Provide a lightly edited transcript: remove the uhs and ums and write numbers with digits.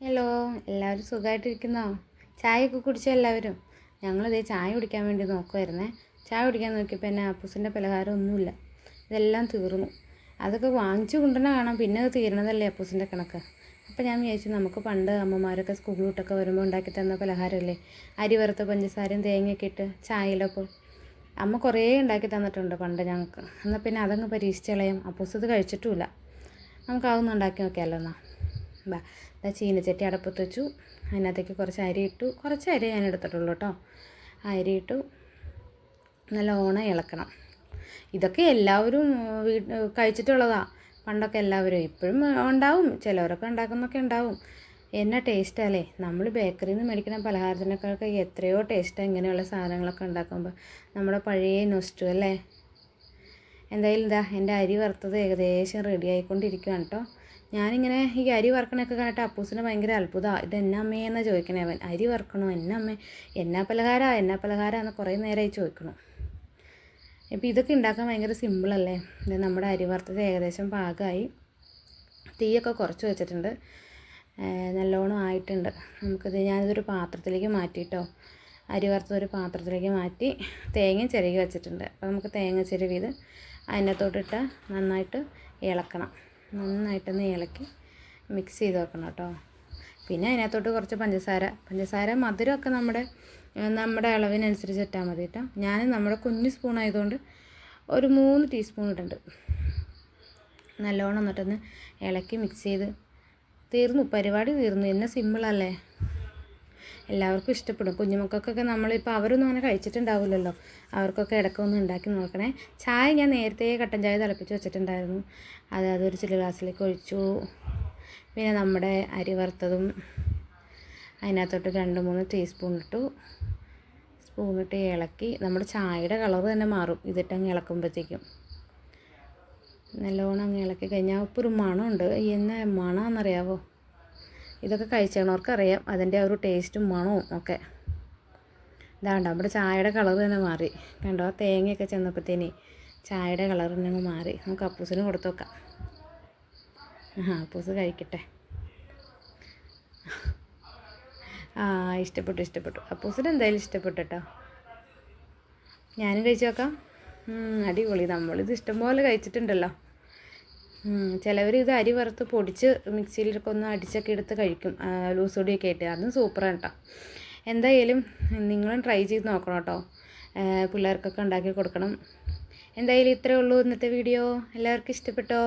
Hello, എല്ലാവരും സുഖമായിട്ടിരിക്കുന്നോ? ചായയൊക്കെ കുടിച്ചോ എല്ലാവരും? ഞങ്ങളിതേ ചായ കുടിക്കാൻ വേണ്ടി നോക്കുമായിരുന്നേ. ചായ കുടിക്കാൻ നോക്കിയപ്പോൾ എന്നെ അപ്പൂസിൻ്റെ പലഹാരം ഒന്നുമില്ല, ഇതെല്ലാം തീർന്നു. അതൊക്കെ വാങ്ങിച്ചു കൊണ്ടുവന്ന കാണാം, പിന്നെ അത് തീരണതല്ലേ അപ്പൂസിൻ്റെ കണക്ക്. അപ്പോൾ ഞാൻ വിചാരിച്ചു, നമുക്ക് പണ്ട് അമ്മമാരൊക്കെ സ്കൂൾ വിട്ടൊക്കെ വരുമ്പോൾ ഉണ്ടാക്കി തന്ന പലഹാരമല്ലേ, അരി വറുത്ത പഞ്ചസാരയും തേങ്ങയൊക്കെ ഇട്ട് ചായയിലപ്പോൾ. അമ്മ കുറേ ഉണ്ടാക്കി തന്നിട്ടുണ്ട് പണ്ട് ഞങ്ങൾക്ക്. എന്നാൽ പിന്നെ അതങ്ങ് പരീക്ഷിച്ച് കളയാം. അപ്പൂസ് ഇത് കഴിച്ചിട്ടുമില്ല. നമുക്ക് അതൊന്നും ഉണ്ടാക്കി നോക്കിയാലോ എന്നാൽ. ചീനച്ചട്ടി അടപ്പത്ത് വെച്ചു. അതിനകത്തേക്ക് കുറച്ച് അരി ഇട്ടു. കുറച്ച് അരി ഞാൻ എടുത്തിട്ടുള്ളൂ കേട്ടോ. അരി ഇട്ടു, നല്ലോണം ഇളക്കണം. ഇതൊക്കെ എല്ലാവരും കഴിച്ചിട്ടുള്ളതാണ് പണ്ടൊക്കെ എല്ലാവരും. ഇപ്പോഴും ഉണ്ടാവും, ചിലവരൊക്കെ ഉണ്ടാക്കുന്നൊക്കെ ഉണ്ടാവും. എന്നാ ടേസ്റ്റല്ലേ, നമ്മൾ ബേക്കറിയിൽ നിന്ന് മേടിക്കുന്ന പലഹാരത്തിനേക്കാളൊക്കെ എത്രയോ ടേസ്റ്റാണ് ഇങ്ങനെയുള്ള സാധനങ്ങളൊക്കെ ഉണ്ടാക്കുമ്പോൾ. നമ്മുടെ പഴയ നൊസ്റ്റു അല്ലേ. എന്തായാലും എൻ്റെ അരി വറുത്തത് ഏകദേശം റെഡി ആയിക്കൊണ്ടിരിക്കുകയാണ് കേട്ടോ. ഞാനിങ്ങനെ ഈ അരി വറുക്കണൊക്കെ കണ്ടിട്ട് അപ്പൂസിന് ഭയങ്കര അത്ഭുതമാണ്. ഇത് എന്നാ അമ്മയെന്നാണ് ചോദിക്കണേ അവൻ. അരി വറുക്കണോ, എന്നാ അമ്മേ, എന്നാ പലഹാരമെന്ന് കുറേ നേരമായി ചോദിക്കണം. ഇപ്പോൾ ഇതൊക്കെ ഉണ്ടാക്കാൻ ഭയങ്കര സിമ്പിളല്ലേ. ഇത് നമ്മുടെ അരി വറുത്തത് ഏകദേശം പാകമായി. തീയൊക്കെ കുറച്ച് വെച്ചിട്ടുണ്ട്, നല്ലോണം ആയിട്ടുണ്ട്. ഞാനിതൊരു പാത്രത്തിലേക്ക് മാറ്റിയിട്ടോ. അരി വറുത്തതൊരു പാത്രത്തിലേക്ക് മാറ്റി തേങ്ങ ചിരകി വെച്ചിട്ടുണ്ട്. അപ്പോൾ നമുക്ക് തേങ്ങ ചിരവിയത് അതിനകത്തോട്ടിട്ട് നന്നായിട്ട് ഇളക്കണം. നന്നായിട്ടൊന്ന് ഇളക്കി മിക്സ് ചെയ്ത് വെക്കണം കേട്ടോ. പിന്നെ അതിനകത്തോട്ട് കുറച്ച് പഞ്ചസാര മധുരമൊക്കെ നമ്മുടെ അളവിനനുസരിച്ച് ഇട്ടാൽ മതി കേട്ടോ. ഞാൻ നമ്മുടെ കുഞ്ഞു സ്പൂൺ ആയതുകൊണ്ട് ഒരു 3 ടീസ്പൂൺ ഇടുന്നുണ്ട്. നല്ലോണം എന്നിട്ടൊന്ന് ഇളക്കി മിക്സ് ചെയ്ത് തീർന്നു, പരിപാടി തീർന്നു. എന്നെ സിമ്പിളല്ലേ, എല്ലാവർക്കും ഇഷ്ടപ്പെടും. കുഞ്ഞുമക്കൾക്കൊക്കെ നമ്മളിപ്പോൾ അവരൊന്നും അങ്ങനെ കഴിച്ചിട്ടുണ്ടാവില്ലല്ലോ, അവർക്കൊക്കെ ഇടയ്ക്കൊന്ന് ഉണ്ടാക്കി നോക്കണേ. ചായ ഞാൻ നേരത്തെ കട്ടൻ ചായ തിളപ്പിച്ച് വെച്ചിട്ടുണ്ടായിരുന്നു, അതൊരു ചില്ല് ഗ്ലാസ്സിലേക്ക് ഒഴിച്ചു. പിന്നെ നമ്മുടെ അരി വറുത്തതും അതിനകത്തോട്ട് 2-3 ടീസ്പൂൺ ഇട്ടു. സ്പൂണിട്ട് ഇളക്കി. നമ്മുടെ ചായയുടെ കളർ തന്നെ മാറും ഇതിട്ടങ്ങ് ഇളക്കുമ്പോഴത്തേക്കും. നല്ലോണം അങ്ങ് ഇളക്കി കഴിഞ്ഞാൽ ഇപ്പോൾ ഒരു മണമുണ്ട്. എന്നാ മണമെന്നറിയാവോ, ഇതൊക്കെ കഴിച്ചവർക്കറിയാം അതിൻ്റെ ഒരു ടേസ്റ്റും മണവും ഒക്കെ. ഇതാണ്ട് നമ്മുടെ ചായയുടെ കളർ തന്നെ മാറി കണ്ടോ. തേങ്ങയൊക്കെ ചെന്നപ്പോഴത്തേന് ചായയുടെ കളർ തന്നെ മാറി. നമുക്ക് അപ്പൂസിന് കൊടുത്തു നോക്കാം. അപ്പൂസ് കഴിക്കട്ടെ. ഇഷ്ടപ്പെട്ടു. അപ്പൂസിന് എന്തായാലും ഇഷ്ടപ്പെട്ടു കേട്ടോ. ഞാനും കഴിച്ചു നോക്കാം. അടിപൊളി. നമ്മളിത് ഇഷ്ടംപോലെ കഴിച്ചിട്ടുണ്ടല്ലോ. ചിലവർ ഇത് അരി വറുത്ത് പൊടിച്ച് മിക്സിയിലൊക്കെ ഒന്ന് അടിച്ചൊക്കെ എടുത്ത് കഴിക്കും, ലൂസ് പൊടിയൊക്കെ ആയിട്ട്. അതും സൂപ്പറാണ് കേട്ടോ. എന്തായാലും നിങ്ങളും ട്രൈ ചെയ്ത് നോക്കണം കേട്ടോ. പിള്ളേർക്കൊക്കെ ഉണ്ടാക്കി കൊടുക്കണം. എന്തായാലും ഇത്രയേ ഉള്ളൂ ഇന്നത്തെ വീഡിയോ. എല്ലാവർക്കും ഇഷ്ടപ്പെട്ടോ?